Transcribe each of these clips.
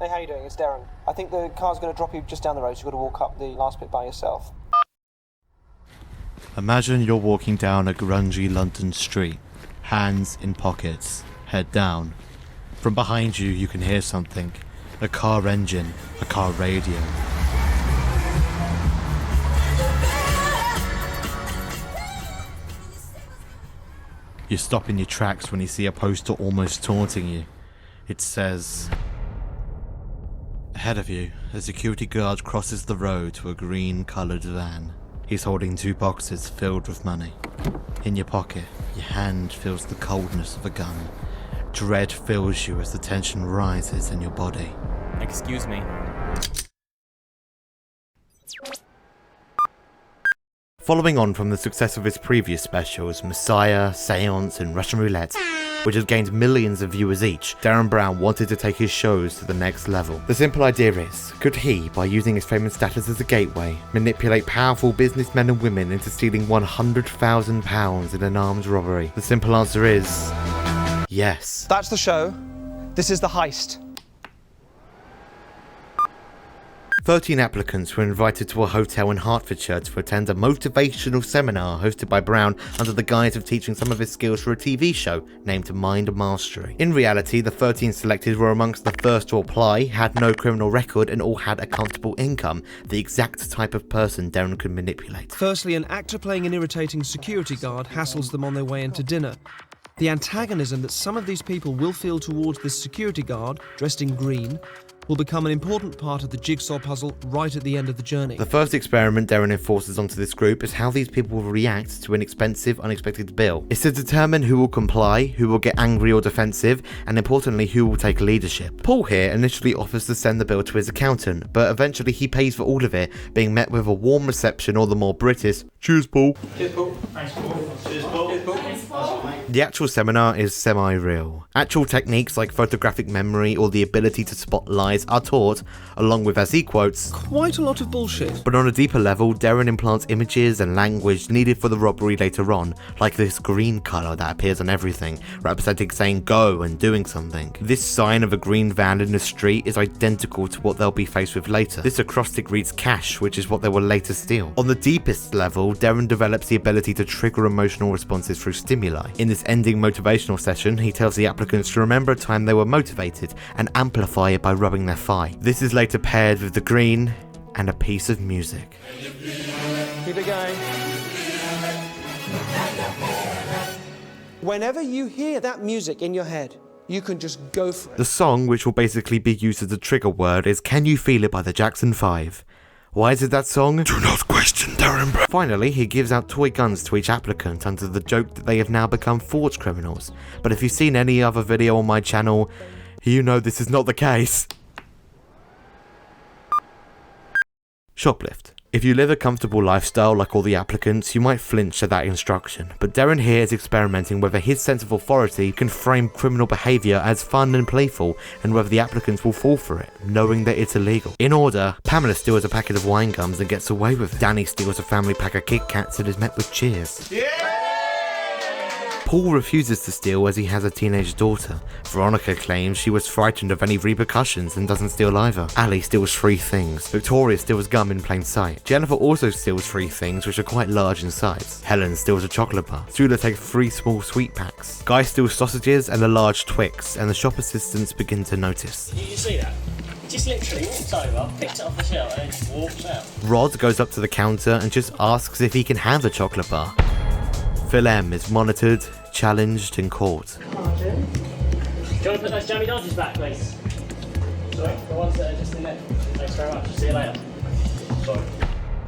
Hey, how you doing? It's Derren. I think the car's going to drop you just down the road, so you've got to walk up the last bit by yourself. Imagine you're walking down a grungy London street, hands in pockets, head down. From behind you, you can hear something. A car engine, a car radio. You stop in your tracks when you see a poster almost taunting you. It says, ahead of you, a security guard crosses the road to a green-coloured van. He's holding 2 boxes filled with money. In your pocket, your hand feels the coldness of a gun. Dread fills you as the tension rises in your body. Excuse me. Following on from the success of his previous specials, Messiah, Seance and Russian Roulette, which has gained millions of viewers each, Derren Brown wanted to take his shows to the next level. The simple idea is, could he, by using his fame and status as a gateway, manipulate powerful businessmen and women into stealing £100,000 in an armed robbery? The simple answer is, yes. That's the show. This is the heist. 13 applicants were invited to a hotel in Hertfordshire to attend a motivational seminar hosted by Brown under the guise of teaching some of his skills for a TV show named Mind Mastery. In reality, the 13 selected were amongst the first to apply, had no criminal record and all had a comfortable income, the exact type of person Derren could manipulate. Firstly, an actor playing an irritating security guard hassles them on their way into dinner. The antagonism that some of these people will feel towards this security guard, dressed in green, will become an important part of the jigsaw puzzle right at the end of the journey. The first experiment Derren enforces onto this group is how these people will react to an expensive, unexpected bill. It's to determine who will comply, who will get angry or defensive, and importantly, who will take leadership. Paul here initially offers to send the bill to his accountant, but eventually he pays for all of it, being met with a warm reception or the more British, "Cheers, Paul." Cheers, Paul. Thanks, Paul. Cheers, Paul. Cheers, Paul. The actual seminar is semi-real. Actual techniques like photographic memory or the ability to spot lies are taught, along with, as he quotes, quite a lot of bullshit. But on a deeper level, Derren implants images and language needed for the robbery later on, like this green colour that appears on everything, representing saying go and doing something. This sign of a green van in the street is identical to what they'll be faced with later. This acrostic reads cash, which is what they will later steal. On the deepest level, Derren develops the ability to trigger emotional responses through stimuli. In this ending motivational session, he tells the applicants to remember a time they were motivated and amplify it by rubbing their thigh. This is later paired with the green and a piece of music. Keep it going. Whenever you hear that music in your head, you can just go for it. The song, which will basically be used as a trigger word, is Can You Feel It by the Jackson 5. Why is it that song? Do not question Derren Brown. Finally, he gives out toy guns to each applicant under the joke that they have now become forged criminals. But if you've seen any other video on my channel, you know this is not the case. Shoplift. If you live a comfortable lifestyle like all the applicants, you might flinch at that instruction, but Derren here is experimenting whether his sense of authority can frame criminal behaviour as fun and playful, and whether the applicants will fall for it, knowing that it's illegal. In order, Pamela steals a packet of wine gums and gets away with it. Danny steals a family pack of Kit Kats and is met with cheers. Paul refuses to steal as he has a teenage daughter. Veronica claims she was frightened of any repercussions and doesn't steal either. Ali steals 3 things. Victoria steals gum in plain sight. Jennifer also steals 3 things which are quite large in size. Helen steals a chocolate bar. Sula takes 3 small sweet packs. Guy steals sausages and a large Twix, and the shop assistants begin to notice. Did you see that? Just literally walked over, picked it off the shelf and just walked out. Rod goes up to the counter and just asks if he can have a chocolate bar. Phil M is monitored, challenged and caught. Do you want to put those jammy dodgers back, please? Sorry, the ones that are just in there. Thanks very much. See you later. Sorry.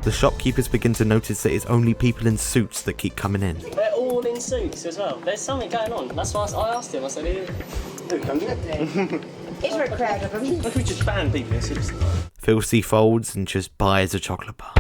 The shopkeepers begin to notice that it's only people in suits that keep coming in. They're all in suits as well. There's something going on. That's why I asked him. I said, who comes in? Is there a crowd of them? Look, we just ban people in suits. Phil C folds and just buys a chocolate bar.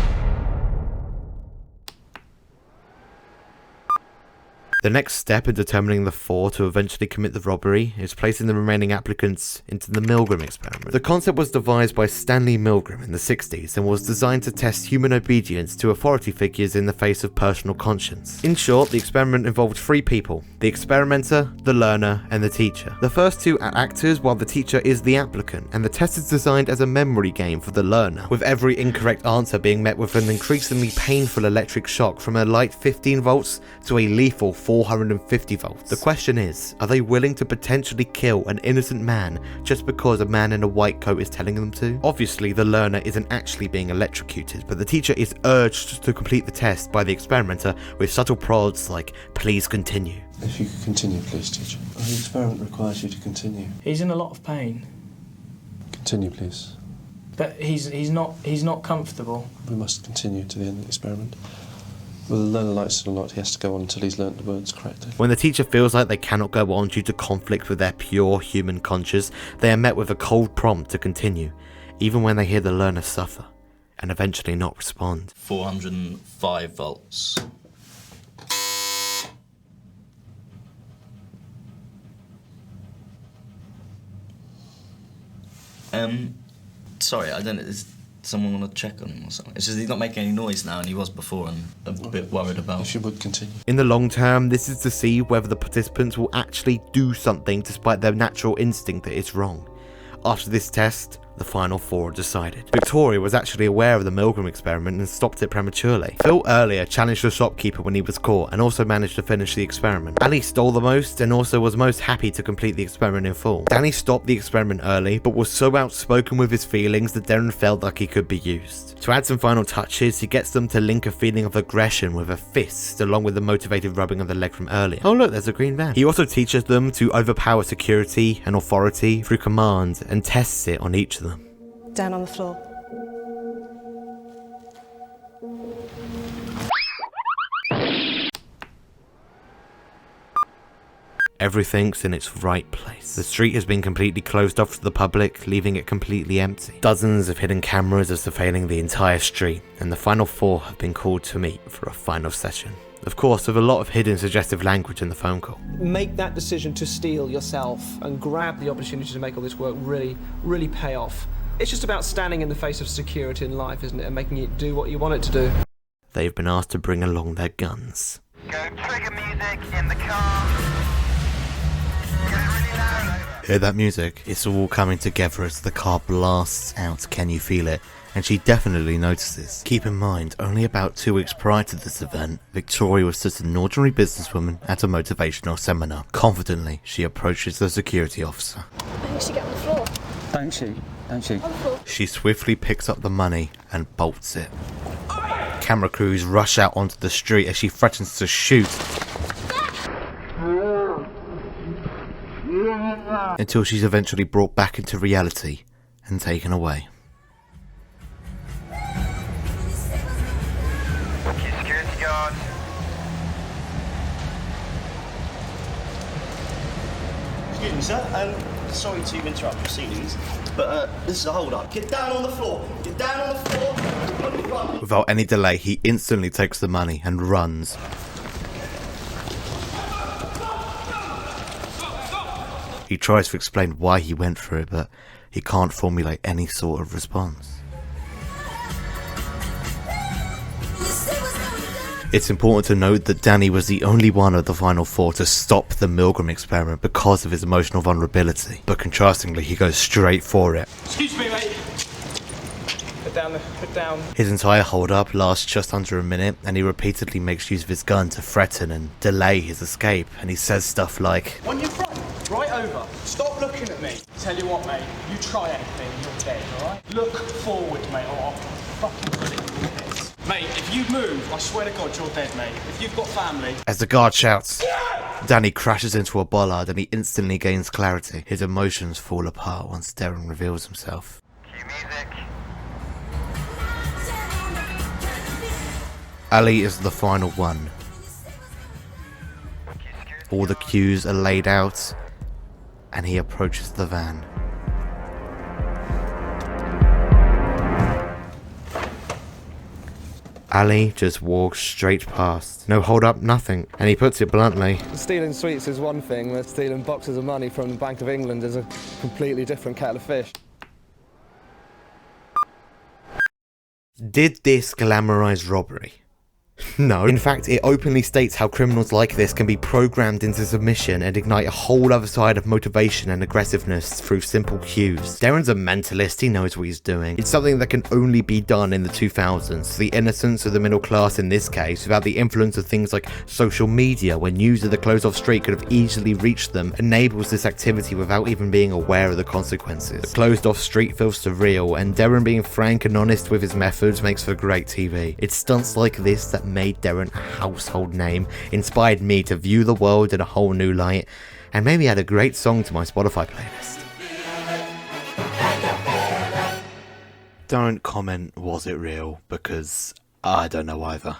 The next step in determining the 4 to eventually commit the robbery is placing the remaining applicants into the Milgram experiment. The concept was devised by Stanley Milgram in the 60s and was designed to test human obedience to authority figures in the face of personal conscience. In short, the experiment involved 3 people: the experimenter, the learner, and the teacher. The first 2 are actors while the teacher is the applicant, and the test is designed as a memory game for the learner, with every incorrect answer being met with an increasingly painful electric shock from a light 15 volts to a lethal 450 volts. The question is, are they willing to potentially kill an innocent man just because a man in a white coat is telling them to? Obviously, the learner isn't actually being electrocuted, but the teacher is urged to complete the test by the experimenter with subtle prods like, "Please continue." If you could continue, please, teacher. The experiment requires you to continue. He's in a lot of pain, Continue, please. but he's not comfortable. We must continue to the end of the experiment. Whether the learner likes it or not, he has to go on until he's learnt the words correctly. When the teacher feels like they cannot go on due to conflict with their pure human conscience, they are met with a cold prompt to continue, even when they hear the learner suffer, and eventually not respond. 405 volts. Sorry, I don't know, is someone want to check on him or something? It's just he's not making any noise now, and he was before, and a bit worried about. If you would continue. In the long term, this is to see whether the participants will actually do something despite their natural instinct that it's wrong. After this test, the final 4 are decided. Victoria was actually aware of the Milgram experiment and stopped it prematurely. Phil earlier challenged the shopkeeper when he was caught and also managed to finish the experiment. Ali stole the most and also was most happy to complete the experiment in full. Danny stopped the experiment early but was so outspoken with his feelings that Derren felt like he could be used. To add some final touches, he gets them to link a feeling of aggression with a fist along with the motivated rubbing of the leg from earlier. Oh look, there's a green van. He also teaches them to overpower security and authority through command and tests it on each of them. Down on the floor. Everything's in its right place. The street has been completely closed off to the public, leaving it completely empty. Dozens of hidden cameras are surveilling the entire street, and the final 4 have been called to meet for a final session. Of course, with a lot of hidden suggestive language in the phone call. Make that decision to steal yourself and grab the opportunity to make all this work really pay off. It's just about standing in the face of security in life, isn't it? And making it do what you want it to do. They've been asked to bring along their guns. Go trigger music in the car. Get it really loud. Hear that music? It's all coming together as the car blasts out Can You Feel It? And she definitely notices. Keep in mind, only about 2 weeks prior to this event, Victoria was just an ordinary businesswoman at a motivational seminar. Confidently, she approaches the security officer. I think she get on the floor. Don't she? She swiftly picks up the money and bolts it. Camera crews rush out onto the street as she threatens to shoot. Until she's eventually brought back into reality and taken away. Security guard. Excuse me, sir. Sorry to interrupt proceedings, but this is a hold-up. Get down on the floor. Get down on the floor. Run. Without any delay, he instantly takes the money and runs. He tries to explain why he went for it, but he can't formulate any sort of response. It's important to note that Danny was the only one of the final 4 to stop the Milgram experiment because of his emotional vulnerability, but contrastingly he goes straight for it. Excuse me, mate. Put down. His entire hold-up lasts just under a minute, and he repeatedly makes use of his gun to threaten and delay his escape, and he says stuff like, On your front, right over. Stop looking at me. Tell you what, mate, you try anything, you're dead, alright? Look forward, mate, or I'll fucking put it in your head. Mate, if you move, I swear to God, you're dead, mate. If you've got family... As the guard shouts, Danny crashes into a bollard and he instantly gains clarity. His emotions fall apart once Derren reveals himself. Cue music. Ali is the final one. All the cues are laid out, and he approaches the van. Ali just walks straight past. No hold up, nothing. And he puts it bluntly. Stealing sweets is one thing, but stealing boxes of money from the Bank of England is a completely different kettle of fish. Did this glamorize robbery? No. In fact, it openly states how criminals like this can be programmed into submission and ignite a whole other side of motivation and aggressiveness through simple cues. Derren's a mentalist, he knows what he's doing. It's something that can only be done in the 2000s, the innocence of the middle class in this case, without the influence of things like social media, where news of the closed-off street could have easily reached them, enables this activity without even being aware of the consequences. The closed-off street feels surreal, and Derren being frank and honest with his methods makes for great TV. It's stunts like this that made Derren a household name, inspired me to view the world in a whole new light, and made me add a great song to my Spotify playlist. Don't comment, was it real? Because I don't know either.